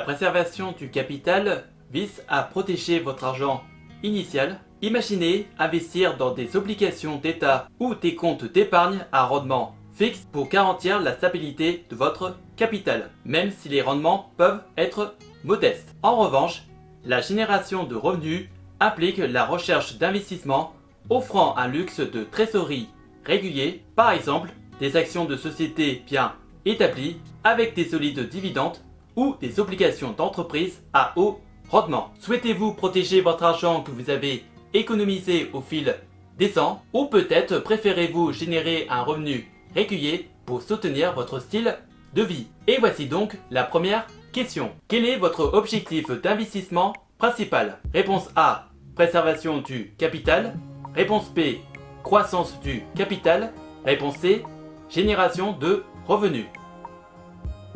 préservation du capital vise à protéger votre argent initial. Imaginez investir dans des obligations d'État ou des comptes d'épargne à rendement fixe pour garantir la stabilité de votre capital, même si les rendements peuvent être modestes. En revanche, la génération de revenus implique la recherche d'investissements offrant un luxe de trésorerie régulier, par exemple des actions de sociétés bien établies avec des solides dividendes ou des obligations d'entreprise à haut rendement. Souhaitez-vous protéger votre argent que vous avez économisé au fil des ans, ou peut-être préférez-vous générer un revenu régulier pour soutenir votre style de vie? Et voici donc la première question. Quel est votre objectif d'investissement principal? Réponse A, préservation du capital. Réponse B, croissance du capital. Réponse C, génération de revenus.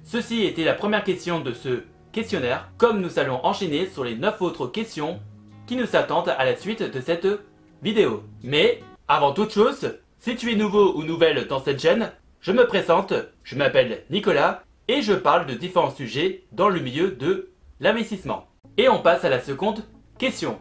Ceci était la première question de ce questionnaire. Comme nous allons enchaîner sur les 9 autres questions qui nous attendent à la suite de cette vidéo. Mais avant toute chose, si tu es nouveau ou nouvelle dans cette chaîne, je me présente, je m'appelle Nicolas et je parle de différents sujets dans le milieu de l'investissement. Et on passe à la seconde question.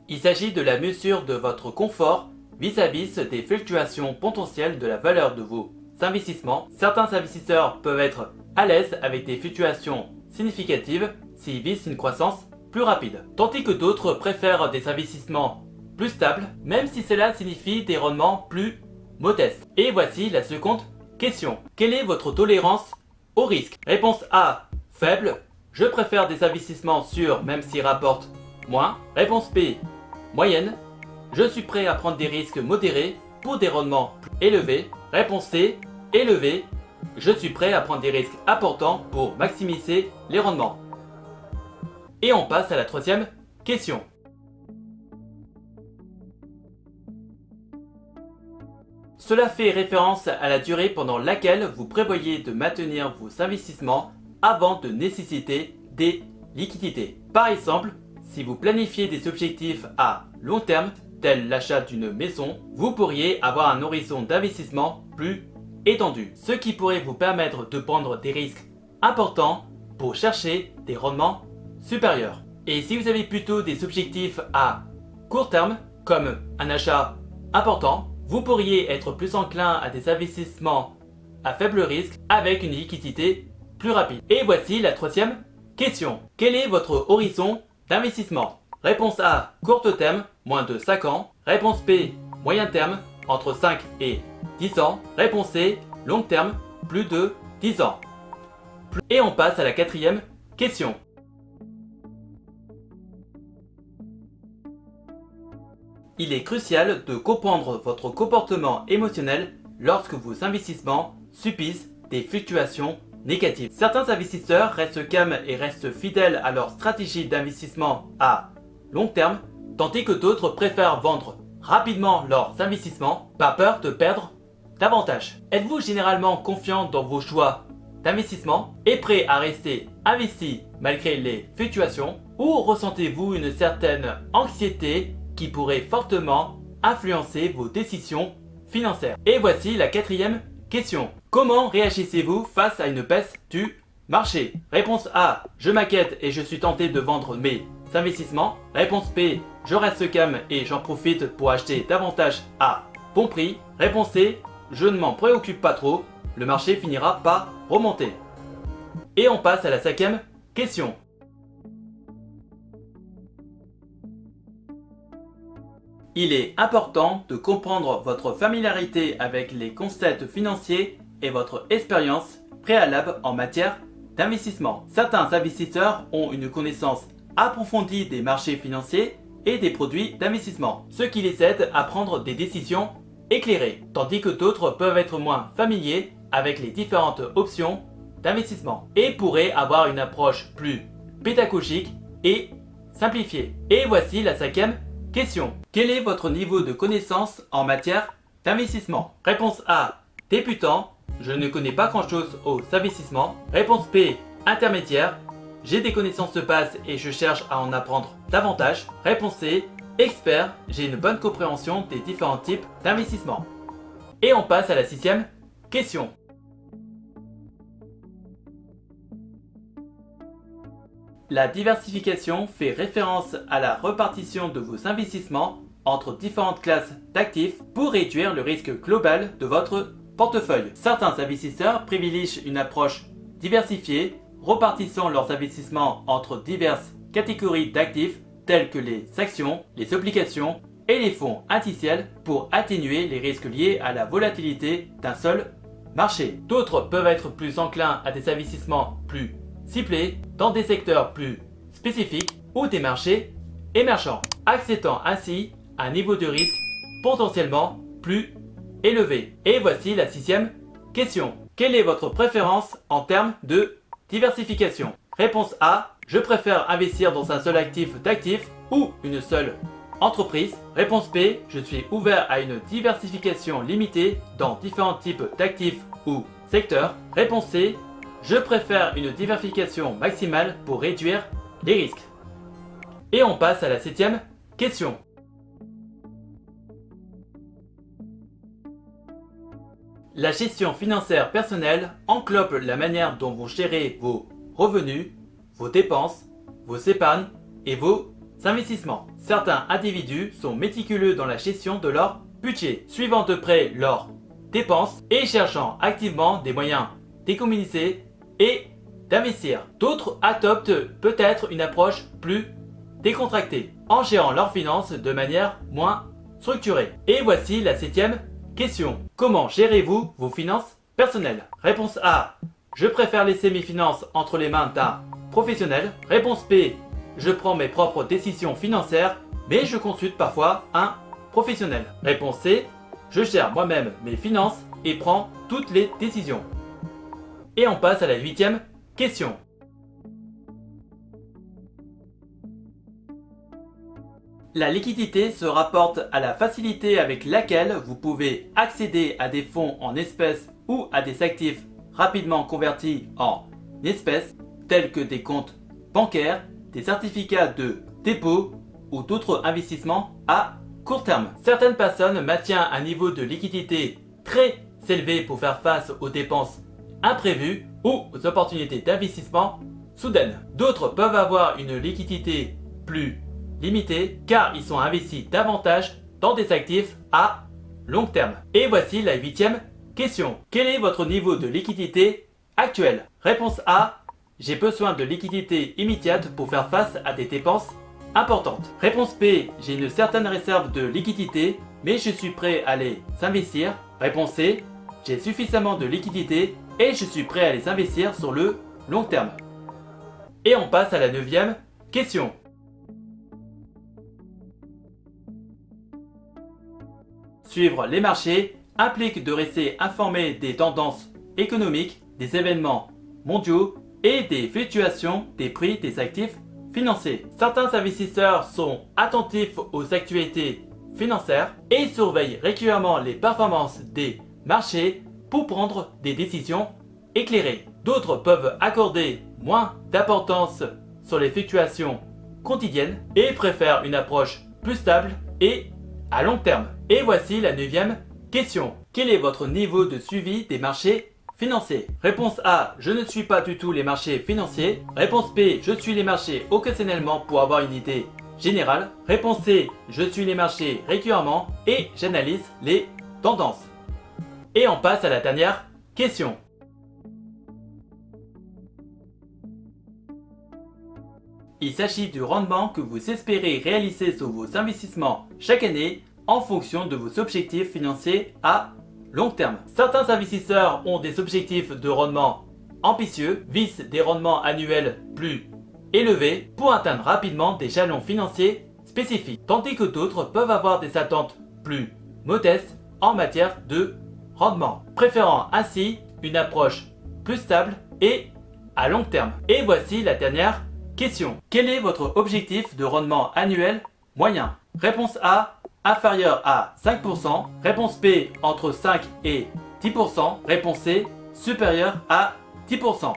Il s'agit de la mesure de votre confort vis-à-vis des fluctuations potentielles de la valeur de vos investissements. Certains investisseurs peuvent être à l'aise avec des fluctuations significatives s'ils visent une croissance plus rapide, tandis que d'autres préfèrent des investissements plus stables, même si cela signifie des rendements plus modestes. Et voici la seconde question. Quelle est votre tolérance au risque? Réponse A, faible. Je préfère des investissements sûrs même s'ils rapportent moins. Réponse B, moyenne. Je suis prêt à prendre des risques modérés pour des rendements plus élevés. Réponse C, élevé. Je suis prêt à prendre des risques importants pour maximiser les rendements. Et on passe à la troisième question. Cela fait référence à la durée pendant laquelle vous prévoyez de maintenir vos investissements avant de nécessiter des liquidités. Par exemple, si vous planifiez des objectifs à long terme, tel l'achat d'une maison, vous pourriez avoir un horizon d'investissement plus étendu, ce qui pourrait vous permettre de prendre des risques importants pour chercher des rendements supérieurs. Et si vous avez plutôt des objectifs à court terme, comme un achat important, vous pourriez être plus enclin à des investissements à faible risque avec une liquidité plus rapide. Et voici la troisième question. Quel est votre horizon d'investissement? Réponse A, court terme, moins de 5 ans. Réponse B, moyen terme, entre 5 et 10 ans. Réponse C, long terme, plus de 10 ans. Et on passe à la quatrième question. Il est crucial de comprendre votre comportement émotionnel lorsque vos investissements subissent des fluctuations négatives. Certains investisseurs restent calmes et restent fidèles à leur stratégie d'investissement à long terme, tandis que d'autres préfèrent vendre rapidement leurs investissements par peur de perdre davantage. Êtes-vous généralement confiant dans vos choix d'investissement et prêt à rester investi malgré les fluctuations, ou ressentez-vous une certaine anxiété qui pourrait fortement influencer vos décisions financières? Et voici la quatrième question. Comment réagissez-vous face à une baisse du marché? Réponse A, je m'inquiète et je suis tenté de vendre mes investissements. Réponse B, je reste calme et j'en profite pour acheter davantage à bon prix. Réponse C, je ne m'en préoccupe pas trop, le marché finira par remonter. Et on passe à la cinquième question. Il est important de comprendre votre familiarité avec les concepts financiers et votre expérience préalable en matière d'investissement. Certains investisseurs ont une connaissance approfondie des marchés financiers et des produits d'investissement, ce qui les aide à prendre des décisions éclairées, tandis que d'autres peuvent être moins familiers avec les différentes options d'investissement et pourraient avoir une approche plus pédagogique et simplifiée. Et voici la cinquième question. Quel est votre niveau de connaissance en matière d'investissement? Réponse A, débutant, je ne connais pas grand chose aux investissements. Réponse B, intermédiaire, j'ai des connaissances de base et je cherche à en apprendre davantage. Réponse C, expert, j'ai une bonne compréhension des différents types d'investissements. Et on passe à la sixième question. La diversification fait référence à la répartition de vos investissements entre différentes classes d'actifs pour réduire le risque global de votre portefeuille. Certains investisseurs privilégient une approche diversifiée, répartissant leurs investissements entre diverses catégories d'actifs tels que les actions, les obligations et les fonds indiciels pour atténuer les risques liés à la volatilité d'un seul marché. D'autres peuvent être plus enclins à des investissements plus ciblés dans des secteurs plus spécifiques ou des marchés émergents, acceptant ainsi un niveau de risque potentiellement plus élevé. Et voici la 6e question. Quelle est votre préférence en termes de diversification? Réponse A. Je préfère investir dans un seul actif d'actifs ou une seule entreprise. Réponse B. Je suis ouvert à une diversification limitée dans différents types d'actifs ou secteurs. Réponse C. Je préfère une diversification maximale pour réduire les risques. Et on passe à la 7e question. La gestion financière personnelle englobe la manière dont vous gérez vos revenus, vos dépenses, vos épargnes et vos investissements. Certains individus sont méticuleux dans la gestion de leur budget, suivant de près leurs dépenses et cherchant activement des moyens d'économiser et d'investir. D'autres adoptent peut-être une approche plus décontractée, en gérant leurs finances de manière moins structurée. Et voici la 7e question. Comment gérez-vous vos finances personnelles? Réponse A. Je préfère laisser mes finances entre les mains d'un professionnel. Réponse B. Je prends mes propres décisions financières, mais je consulte parfois un professionnel. Réponse C. Je gère moi-même mes finances et prends toutes les décisions. Et on passe à la 8e question. La liquidité se rapporte à la facilité avec laquelle vous pouvez accéder à des fonds en espèces ou à des actifs rapidement convertis en espèces tels que des comptes bancaires, des certificats de dépôt ou d'autres investissements à court terme. Certaines personnes maintiennent un niveau de liquidité très élevé pour faire face aux dépenses imprévues ou aux opportunités d'investissement soudaines. D'autres peuvent avoir une liquidité plus limitée car ils sont investis davantage dans des actifs à long terme. Et voici la 8e question. Quel est votre niveau de liquidité actuel? Réponse A. J'ai besoin de liquidité immédiate pour faire face à des dépenses importantes. Réponse B. J'ai une certaine réserve de liquidité, mais je suis prêt à les investir. Réponse C. J'ai suffisamment de liquidité et je suis prêt à les investir sur le long terme. Et on passe à la 9e question. Suivre les marchés implique de rester informé des tendances économiques, des événements mondiaux et des fluctuations des prix des actifs financiers. Certains investisseurs sont attentifs aux actualités financières et surveillent régulièrement les performances des marchés pour prendre des décisions éclairées. D'autres peuvent accorder moins d'importance sur les fluctuations quotidiennes et préfèrent une approche plus stable et à long terme. Et voici la 9e question. Quel est votre niveau de suivi des marchés financiers? Réponse A. Je ne suis pas du tout les marchés financiers. Réponse B. Je suis les marchés occasionnellement pour avoir une idée générale. Réponse C. Je suis les marchés régulièrement et j'analyse les tendances. Et on passe à la dernière question. Il s'agit du rendement que vous espérez réaliser sur vos investissements chaque année en fonction de vos objectifs financiers à long terme. Certains investisseurs ont des objectifs de rendement ambitieux, visent des rendements annuels plus élevés pour atteindre rapidement des jalons financiers spécifiques, tandis que d'autres peuvent avoir des attentes plus modestes en matière de rendement, préférant ainsi une approche plus stable et à long terme. Et voici la dernière question. Quel est votre objectif de rendement annuel moyen? Réponse A. Inférieur à 5%. Réponse B. Entre 5 et 10%. Réponse C. Supérieur à 10%.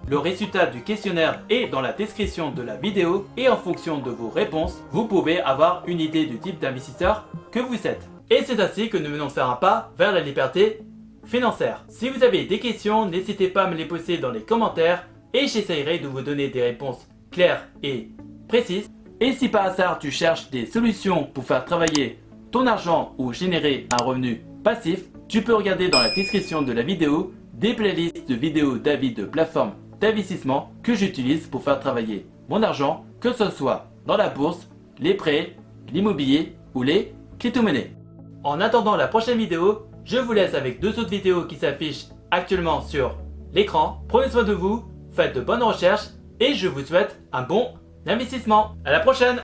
Le résultat du questionnaire est dans la description de la vidéo et en fonction de vos réponses, vous pouvez avoir une idée du type d'investisseur que vous êtes. Et c'est ainsi que nous venons de faire un pas vers la liberté financière. Si vous avez des questions, n'hésitez pas à me les poser dans les commentaires et j'essaierai de vous donner des réponses claires et précises. Et si par hasard tu cherches des solutions pour faire travailler ton argent ou générer un revenu passif, tu peux regarder dans la description de la vidéo des playlists de vidéos d'avis de plateformes d'investissement que j'utilise pour faire travailler mon argent, que ce soit dans la bourse, les prêts, l'immobilier ou les crypto-monnaies. En attendant la prochaine vidéo, je vous laisse avec 2 autres vidéos qui s'affichent actuellement sur l'écran. Prenez soin de vous, faites de bonnes recherches et je vous souhaite un bon investissement. À la prochaine!